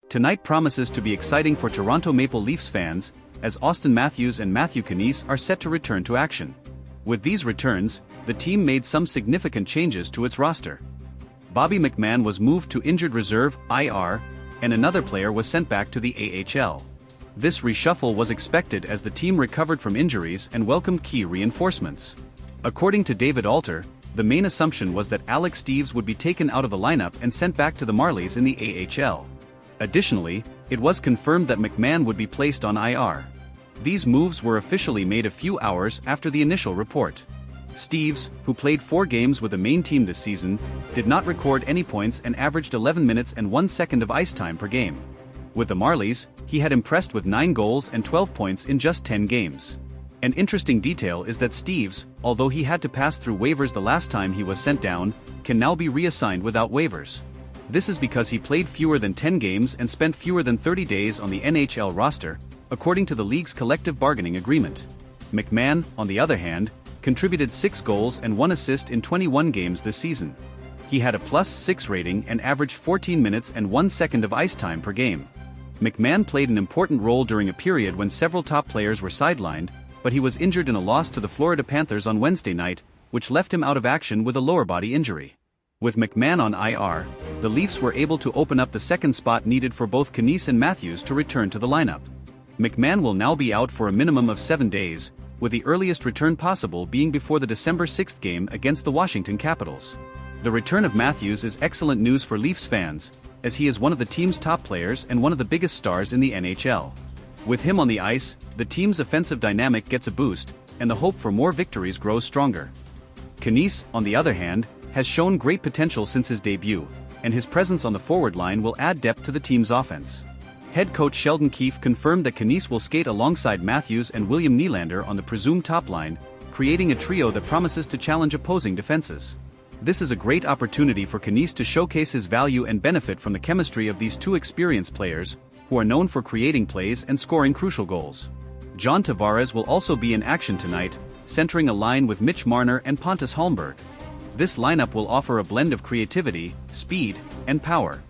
Tonight promises to be exciting for Toronto Maple Leafs fans, as Auston Matthews and Matthew Knies are set to return to action. With these returns, the team made some significant changes to its roster. Bobby McMann was moved to injured reserve (IR), and another player was sent back to the AHL. This reshuffle was expected as the team recovered from injuries and welcomed key reinforcements. According to David Alter, the main assumption was that Alex Steeves would be taken out of the lineup and sent back to the Marlies in the AHL. Additionally, it was confirmed that McMann would be placed on IR. These moves were officially made a few hours after the initial report. Steeves, who played 4 games with the main team this season, did not record any points and averaged 11 minutes and 1 second of ice time per game. With the Marlies, he had impressed with 9 goals and 12 points in just 10 games. An interesting detail is that Steeves, although he had to pass through waivers the last time he was sent down, can now be reassigned without waivers. This is because he played fewer than 10 games and spent fewer than 30 days on the NHL roster, according to the league's collective bargaining agreement. McMann, on the other hand, contributed 6 goals and 1 assist in 21 games this season. He had a +6 rating and averaged 14 minutes and 1 second of ice time per game. McMann played an important role during a period when several top players were sidelined, but he was injured in a loss to the Florida Panthers on Wednesday night, which left him out of action with a lower body injury. With McMann on IR, the Leafs were able to open up the second spot needed for both Knies and Matthews to return to the lineup. McMann will now be out for a minimum of 7 days, with the earliest return possible being before the December 6 game against the Washington Capitals. The return of Matthews is excellent news for Leafs fans, as he is one of the team's top players and one of the biggest stars in the NHL. With him on the ice, the team's offensive dynamic gets a boost, and the hope for more victories grows stronger. Knies, on the other hand, has shown great potential since his debut, and his presence on the forward line will add depth to the team's offense. Head coach Sheldon Keefe confirmed that Knies will skate alongside Matthews and William Nylander on the presumed top line, creating a trio that promises to challenge opposing defenses. This is a great opportunity for Knies to showcase his value and benefit from the chemistry of these two experienced players, who are known for creating plays and scoring crucial goals. John Tavares will also be in action tonight, centering a line with Mitch Marner and Pontus Holmberg. This lineup will offer a blend of creativity, speed, and power.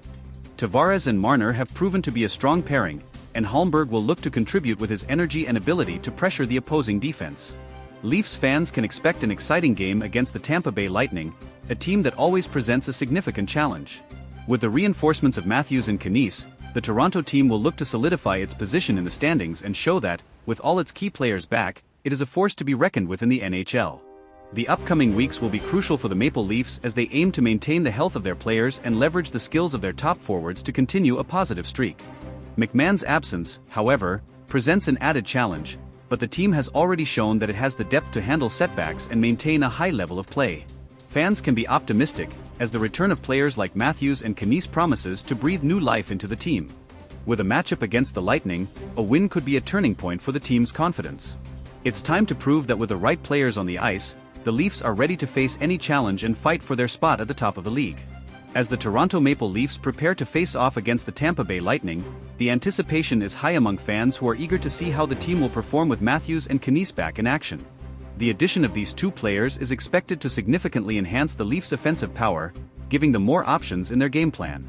Tavares and Marner have proven to be a strong pairing, and Holmberg will look to contribute with his energy and ability to pressure the opposing defense. Leafs fans can expect an exciting game against the Tampa Bay Lightning, a team that always presents a significant challenge. With the reinforcements of Matthews and Knies, the Toronto team will look to solidify its position in the standings and show that, with all its key players back, it is a force to be reckoned with in the NHL. The upcoming weeks will be crucial for the Maple Leafs as they aim to maintain the health of their players and leverage the skills of their top forwards to continue a positive streak. McMann's absence, however, presents an added challenge, but the team has already shown that it has the depth to handle setbacks and maintain a high level of play. Fans can be optimistic, as the return of players like Matthews and Knies promises to breathe new life into the team. With a matchup against the Lightning, a win could be a turning point for the team's confidence. It's time to prove that with the right players on the ice, the Leafs are ready to face any challenge and fight for their spot at the top of the league. As the Toronto Maple Leafs prepare to face off against the Tampa Bay Lightning, the anticipation is high among fans who are eager to see how the team will perform with Matthews and Knies back in action. The addition of these two players is expected to significantly enhance the Leafs' offensive power, giving them more options in their game plan.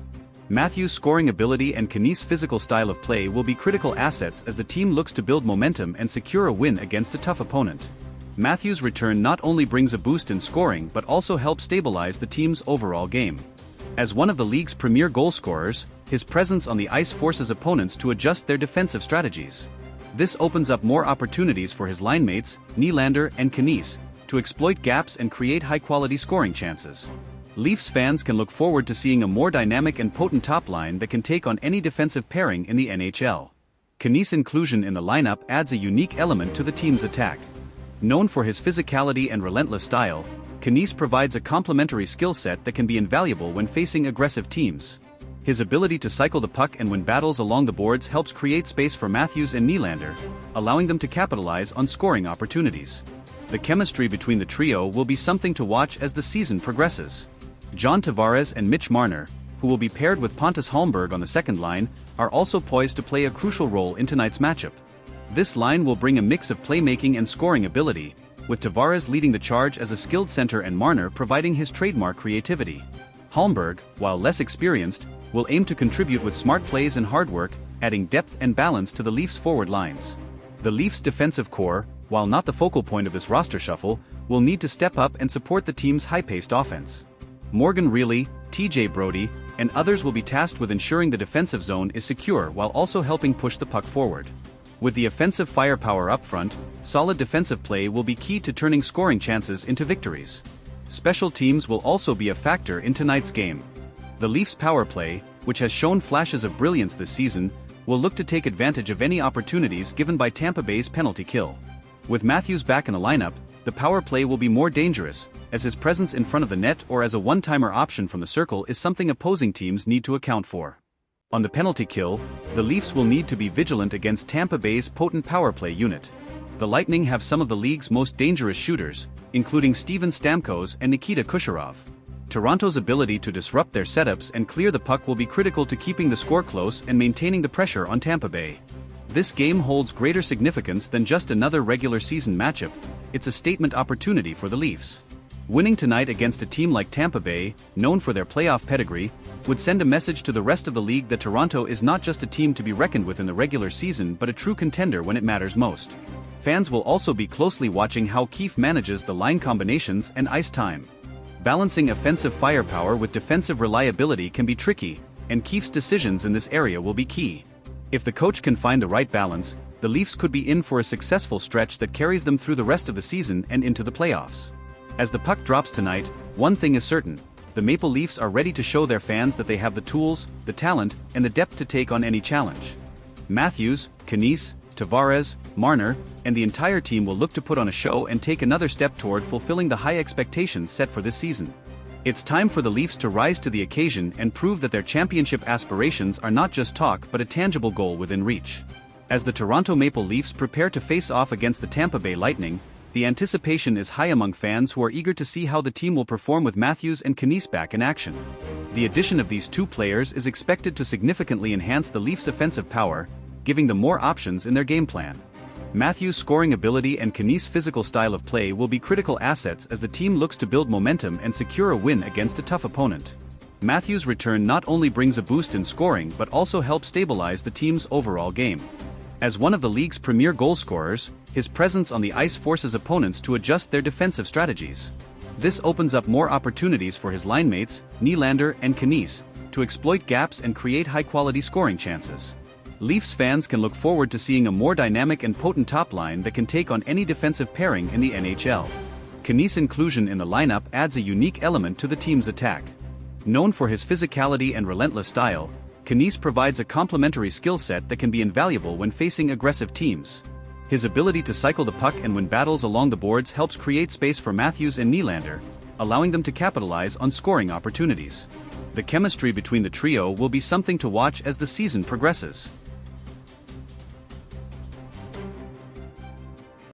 Matthews' scoring ability and Knies' physical style of play will be critical assets as the team looks to build momentum and secure a win against a tough opponent. Matthews' return not only brings a boost in scoring but also helps stabilize the team's overall game. As one of the league's premier goal scorers, his presence on the ice forces opponents to adjust their defensive strategies. This opens up more opportunities for his line mates, Nylander and Knies, to exploit gaps and create high-quality scoring chances. Leafs fans can look forward to seeing a more dynamic and potent top line that can take on any defensive pairing in the NHL. Knies' inclusion in the lineup adds a unique element to the team's attack. Known for his physicality and relentless style, Knies provides a complementary skill set that can be invaluable when facing aggressive teams. His ability to cycle the puck and win battles along the boards helps create space for Matthews and Nylander, allowing them to capitalize on scoring opportunities. The chemistry between the trio will be something to watch as the season progresses. John Tavares and Mitch Marner, who will be paired with Pontus Holmberg on the second line, are also poised to play a crucial role in tonight's matchup. This line will bring a mix of playmaking and scoring ability, with Tavares leading the charge as a skilled center and Marner providing his trademark creativity. Holmberg, while less experienced, will aim to contribute with smart plays and hard work, adding depth and balance to the Leafs' forward lines. The Leafs' defensive core, while not the focal point of this roster shuffle, will need to step up and support the team's high-paced offense. Morgan Rielly, TJ Brodie, and others will be tasked with ensuring the defensive zone is secure while also helping push the puck forward. With the offensive firepower up front, solid defensive play will be key to turning scoring chances into victories. Special teams will also be a factor in tonight's game. The Leafs' power play, which has shown flashes of brilliance this season, will look to take advantage of any opportunities given by Tampa Bay's penalty kill. With Matthews back in the lineup, the power play will be more dangerous, as his presence in front of the net or as a one-timer option from the circle is something opposing teams need to account for. On the penalty kill, the Leafs will need to be vigilant against Tampa Bay's potent power play unit. The Lightning have some of the league's most dangerous shooters, including Steven Stamkos and Nikita Kucherov. Toronto's ability to disrupt their setups and clear the puck will be critical to keeping the score close and maintaining the pressure on Tampa Bay. This game holds greater significance than just another regular season matchup. It's a statement opportunity for the Leafs. Winning tonight against a team like Tampa Bay, known for their playoff pedigree, would send a message to the rest of the league that Toronto is not just a team to be reckoned with in the regular season but a true contender when it matters most. Fans will also be closely watching how Keefe manages the line combinations and ice time. Balancing offensive firepower with defensive reliability can be tricky, and Keefe's decisions in this area will be key. If the coach can find the right balance, the Leafs could be in for a successful stretch that carries them through the rest of the season and into the playoffs. As the puck drops tonight, one thing is certain: the Maple Leafs are ready to show their fans that they have the tools, the talent, and the depth to take on any challenge. Matthews, Knies, Tavares, Marner, and the entire team will look to put on a show and take another step toward fulfilling the high expectations set for this season. It's time for the Leafs to rise to the occasion and prove that their championship aspirations are not just talk but a tangible goal within reach. As the Toronto Maple Leafs prepare to face off against the Tampa Bay Lightning, the anticipation is high among fans who are eager to see how the team will perform with Matthews and Knies back in action. The addition of these two players is expected to significantly enhance the Leafs' offensive power, giving them more options in their game plan. Matthews' scoring ability and Knies' physical style of play will be critical assets as the team looks to build momentum and secure a win against a tough opponent. Matthews' return not only brings a boost in scoring but also helps stabilize the team's overall game. As one of the league's premier goal scorers, his presence on the ice forces opponents to adjust their defensive strategies. This opens up more opportunities for his line mates, Nylander and Knies, to exploit gaps and create high-quality scoring chances. Leafs fans can look forward to seeing a more dynamic and potent top line that can take on any defensive pairing in the NHL. Knies' inclusion in the lineup adds a unique element to the team's attack. Known for his physicality and relentless style, Knies provides a complementary skill set that can be invaluable when facing aggressive teams. His ability to cycle the puck and win battles along the boards helps create space for Matthews and Nylander, allowing them to capitalize on scoring opportunities. The chemistry between the trio will be something to watch as the season progresses.